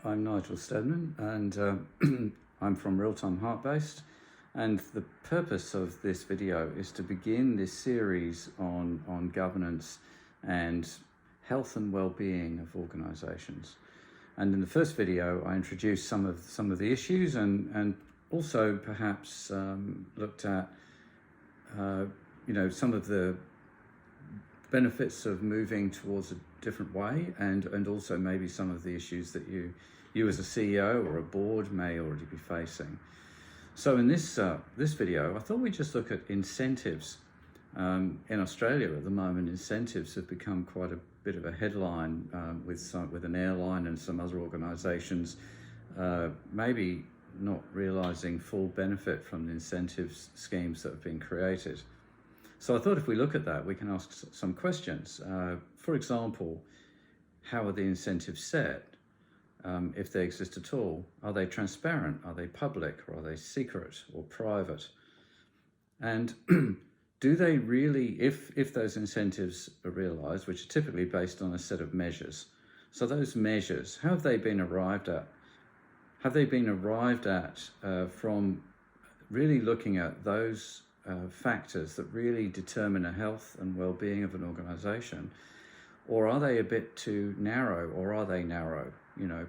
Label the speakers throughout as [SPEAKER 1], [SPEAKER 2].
[SPEAKER 1] I'm Nigel Stedman, and I'm from Real-Time Heart-Based, and the purpose of this video is to begin this series on governance and health and well-being of organisations. And in the first video, I introduced some of the issues and also perhaps looked at some of the benefits of moving towards a different way, and also maybe some of the issues that you as a CEO or a board may already be facing. So in this video, I thought we'd just look at incentives. In Australia at the moment, incentives have become quite a bit of a headline with an airline and some other organisations maybe not realising full benefit from the incentives schemes that have been created. So I thought if we look at that, we can ask some questions. For example, how are the incentives set? If they exist at all, are they transparent? Are they public? Or are they secret or private? And do they really, if those incentives are realised, which are typically based on a set of measures, so those measures, how have they been arrived at? Have they been arrived at from really looking at those factors that really determine the health and well-being of an organisation? Or are they a bit too narrow, or are they narrow?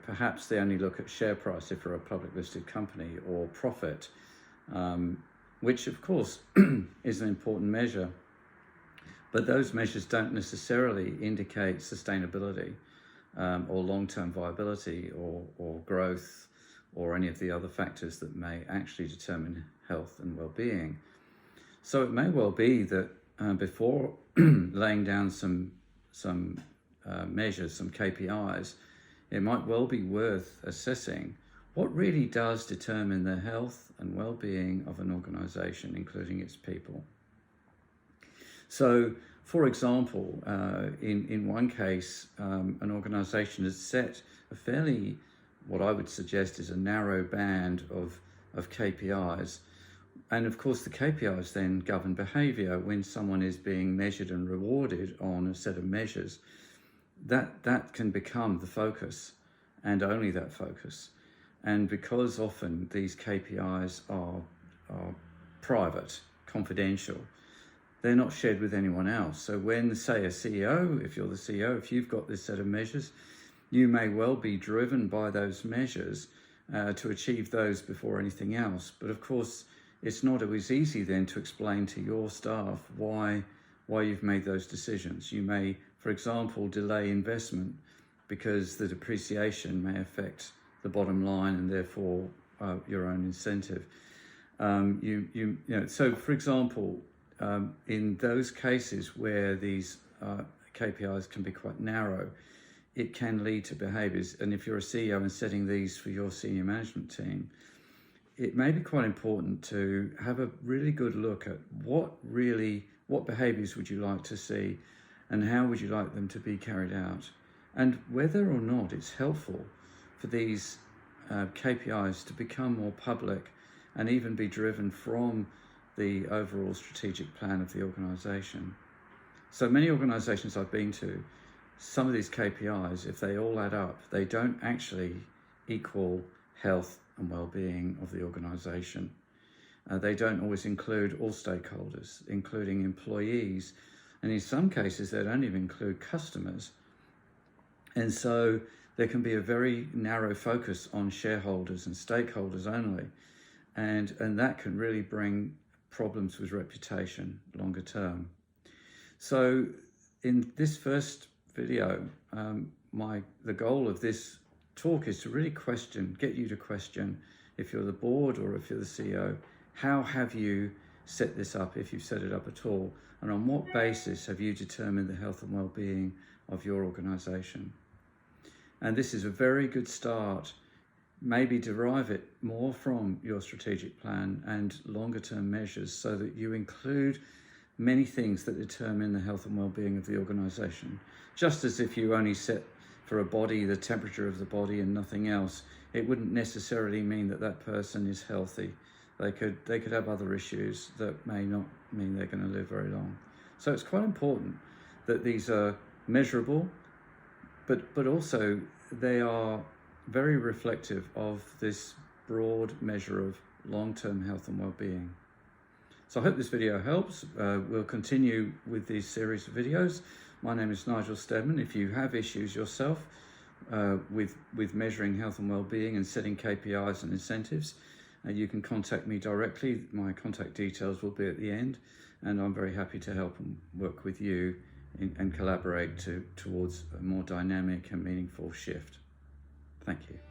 [SPEAKER 1] Perhaps they only look at share price if you're a public listed company, or profit, which of course is an important measure. But those measures don't necessarily indicate sustainability or long-term viability or growth or any of the other factors that may actually determine health and well-being. So it may well be that before laying down some measures, some KPIs, it might well be worth assessing what really does determine the health and well-being of an organisation, including its people. So, for example, in one case, an organisation has set a fairly, what I would suggest is a narrow band of KPIs. And of course, the KPIs then govern behaviour. When someone is being measured and rewarded on a set of measures, that can become the focus, and only that focus. And because often these KPIs are private, confidential, they're not shared with anyone else. So when, say, a CEO, if you're the CEO, if you've got this set of measures, you may well be driven by those measures to achieve those before anything else. But of course, it's not always easy then to explain to your staff why you've made those decisions. You may, for example, delay investment because the depreciation may affect the bottom line and therefore your own incentive. So, for example, in those cases where these KPIs can be quite narrow, it can lead to behaviours. And if you're a CEO and setting these for your senior management team, it may be quite important to have a really good look at what behaviours would you like to see and how would you like them to be carried out, and whether or not it's helpful for these KPIs to become more public and even be driven from the overall strategic plan of the organisation. So many organisations I've been to, some of these KPIs, if they all add up, they don't actually equal health and well-being of the organisation. They don't always include all stakeholders, including employees, and in some cases they don't even include customers. And so there can be a very narrow focus on shareholders and stakeholders only, and that can really bring problems with reputation longer term. So in this first video, the goal of this talk is to really get you to question, if you're the board or if you're the CEO, how have you set this up, if you've set it up at all, and on what basis have you determined the health and well-being of your organisation? And this is a very good start. Maybe derive it more from your strategic plan and longer term measures, so that you include many things that determine the health and well-being of the organisation. Just as if you only set for a body the temperature of the body and nothing else, it wouldn't necessarily mean that that person is healthy. They could have other issues that may not mean they're going to live very long. So it's quite important that these are measurable, but also they are very reflective of this broad measure of long-term health and well-being. So I hope this video helps. We'll continue with these series of videos. My name is Nigel Stedman. If you have issues yourself with measuring health and well-being and setting KPIs and incentives, you can contact me directly. My contact details will be at the end, and I'm very happy to help and work with you and collaborate towards a more dynamic and meaningful shift. Thank you.